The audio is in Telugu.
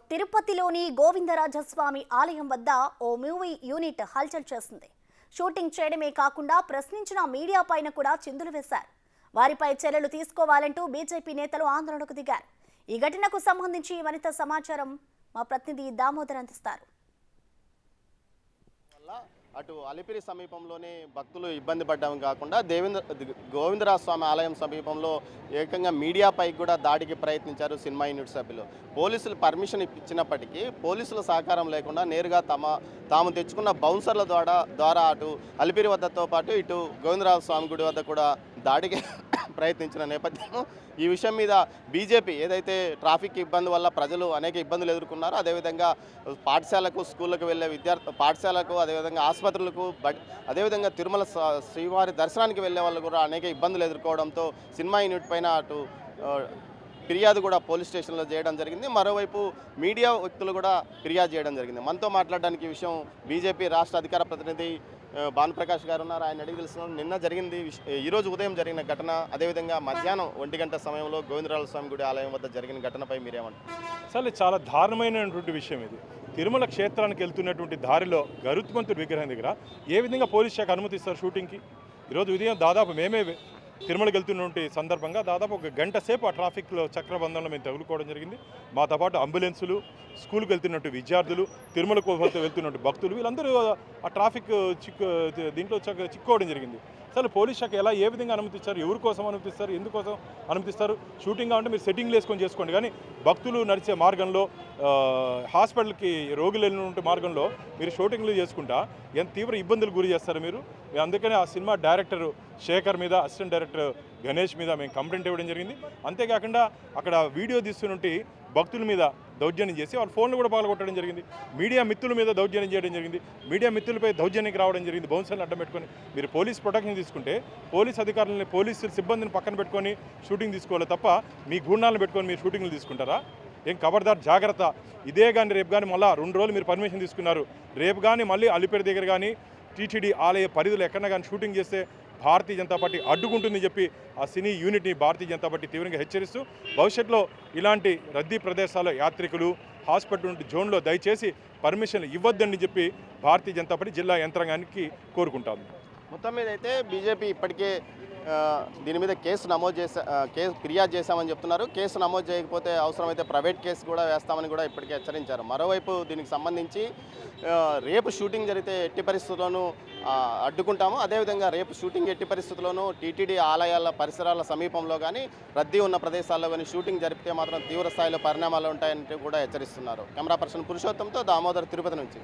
తిరుపతిలోని గోవిందరాజస్వామి ఆలయం వద్ద ఓ మూవీ యూనిట్ హల్చల్ చేసింది. షూటింగ్ చేయడమే కాకుండా ప్రశ్నించిన మీడియా పైన కూడా చిందులు వేశారు. వారిపై చర్యలు తీసుకోవాలంటూ బీజేపీ నేతలు ఆందోళనకు దిగారు. ఈ ఘటనకు సంబంధించి మరింత సమాచారం మా ప్రతినిధి దామోదర్ అందిస్తారు. అటు అలిపిరి సమీపంలోనే భక్తులు ఇబ్బంది పడ్డం కాకుండా గోవిందరాజస్వామి ఆలయం సమీపంలో ఏకంగా మీడియాపై కూడా దాడికి ప్రయత్నించారు సినిమా యూనిట్ సభ్యులు. పోలీసులు పర్మిషన్ ఇచ్చినప్పటికీ పోలీసుల సహకారం లేకుండా నేరుగా తాము తెచ్చుకున్న బౌన్సర్ల ద్వారా అటు అలిపిరి వద్దతో పాటు ఇటు గోవిందరాజస్వామి గుడి వద్ద కూడా దాడికి ప్రయత్నించిన నేపథ్యం. ఈ విషయం మీద బీజేపీ ఏదైతే ట్రాఫిక్ ఇబ్బంది వల్ల ప్రజలు అనేక ఇబ్బందులు ఎదుర్కొన్నారో, అదేవిధంగా పాఠశాలకు స్కూళ్ళకు వెళ్ళే పాఠశాలకు, అదేవిధంగా ఆసుపత్రులకు, అదేవిధంగా తిరుమల శ్రీవారి దర్శనానికి వెళ్ళే వాళ్ళు కూడా అనేక ఇబ్బందులు ఎదుర్కోవడంతో సినిమా యూనిట్ పైన అటు ఫిర్యాదు కూడా పోలీస్ స్టేషన్లో చేయడం జరిగింది. మరోవైపు మీడియా వ్యక్తులు కూడా ఫిర్యాదు చేయడం జరిగింది. మనతో మాట్లాడడానికి ఈ విషయం బీజేపీ రాష్ట్ర అధికార ప్రతినిధి భానుప్రకాష్ గారు ఉన్నారు. ఆయన అడిగి తెలుస్తున్నాం. నిన్న జరిగింది, ఈరోజు ఉదయం జరిగిన ఘటన, అదేవిధంగా మధ్యాహ్నం 1 గంట సమయంలో గోవిందరాజస్వామి గుడి ఆలయం వద్ద జరిగిన ఘటనపై మీరేమంటారు? అసలు చాలా దారుణమైనటువంటి విషయం ఇది. తిరుమల క్షేత్రానికి వెళ్తున్నటువంటి దారిలో గరుత్మంతుడి విగ్రహం దగ్గర ఏ విధంగా పోలీస్ శాఖ అనుమతిస్తారు షూటింగ్కి? ఈరోజు ఉదయం దాదాపు మేమే తిరుమలకి వెళ్తున్నటువంటి సందర్భంగా దాదాపు 1 గంట సేపు ఆ ట్రాఫిక్లో చక్రబంధంలో మేము తగులుకోవడం జరిగింది. మాతో పాటు అంబులెన్సులు, స్కూల్కి వెళ్తున్నట్టు విద్యార్థులు, తిరుమలకు వెళ్తున్నట్టు భక్తులు, వీళ్ళందరూ ఆ ట్రాఫిక్ దీంట్లో చిక్కుకోవడం జరిగింది. అసలు పోలీస్ శాఖ ఏ విధంగా అనుమతిస్తారు? ఎవరి కోసం అనుమతిస్తారు? ఎందుకోసం అనుమతిస్తారు? షూటింగ్ కావాలంటే మీరు సెట్టింగ్లు వేసుకొని చేసుకోండి, కానీ భక్తులు నడిచే మార్గంలో, హాస్పిటల్కి రోగులు వెళ్ళినటువంటి మార్గంలో మీరు షూటింగ్లు చేసుకుంటా ఎంత తీవ్ర ఇబ్బందులు గురి చేస్తారు మీరు. అందుకని ఆ సినిమా డైరెక్టర్ శేఖర్ మీద, అసిస్టెంట్ డైరెక్టర్ గణేష్ మీద మేము కంప్లైంట్ ఇవ్వడం జరిగింది. అంతేకాకుండా అక్కడ వీడియో తీస్తున్నట్టు భక్తుల మీద దౌర్జన్యం చేసి వాళ్ళ ఫోన్లు కూడా పగలగొట్టడం జరిగింది. మీడియా మిత్రుల మీద దౌర్జన్యం చేయడం జరిగింది. మీడియా మిత్రులపై దౌర్జన్యానికి రావడం జరిగింది. బౌన్సర్లను అడ్డం పెట్టుకొని మీరు పోలీస్ ప్రొటెక్షన్ తీసుకుంటే పోలీస్ అధికారులని, పోలీసు సిబ్బందిని పక్కన పెట్టుకొని షూటింగ్ తీసుకోవాలి తప్ప మీ గుండాలను పెట్టుకొని మీరు షూటింగ్లు తీసుకుంటారా? ఏం ఖబర్దార్, జాగ్రత్త. ఇదే కానీ రేపు కానీ మళ్ళీ 2 రోజులు మీరు పర్మిషన్ తీసుకున్నారు, రేపు కానీ మళ్ళీ అలిపిరి దగ్గర కానీ టీటీడీ ఆలయ పరిధిలో ఎక్కడన్నా కానీ షూటింగ్ చేస్తే భారతీయ జనతా పార్టీ అడ్డుకుంటుందని చెప్పి ఆ సినీ యూనిట్ని భారతీయ జనతా పార్టీ తీవ్రంగా హెచ్చరిస్తూ భవిష్యత్తులో ఇలాంటి రద్దీ ప్రదేశాల్లో యాత్రికులు, హాస్పిటల్ జోన్లో దయచేసి పర్మిషన్లు ఇవ్వద్దని చెప్పి భారతీయ జనతా పార్టీ జిల్లా యంత్రాంగానికి కోరుకుంటాము. మొత్తం మీద అయితే బీజేపీ ఇప్పటికే దీని మీద ఫిర్యాదు చేశామని చెప్తున్నారు. కేసు నమోదు చేయకపోతే అవసరమైతే ప్రైవేట్ కేసు కూడా వేస్తామని కూడా ఇప్పటికే హెచ్చరించారు. మరోవైపు దీనికి సంబంధించి రేపు షూటింగ్ జరిగితే ఎట్టి పరిస్థితుల్లోనూ అడ్డుకుంటాము, అదేవిధంగా రేపు షూటింగ్ ఎట్టి పరిస్థితుల్లోనూ టీటీడీ ఆలయాల పరిసరాల సమీపంలో కానీ, రద్దీ ఉన్న ప్రదేశాల్లో కానీ షూటింగ్ జరిపితే మాత్రం తీవ్ర స్థాయిలో పరిణామాలు ఉంటాయని కూడా హెచ్చరిస్తున్నారు. కెమెరా పర్సన్ పురుషోత్తంతో దామోదర్, తిరుపతి నుంచి.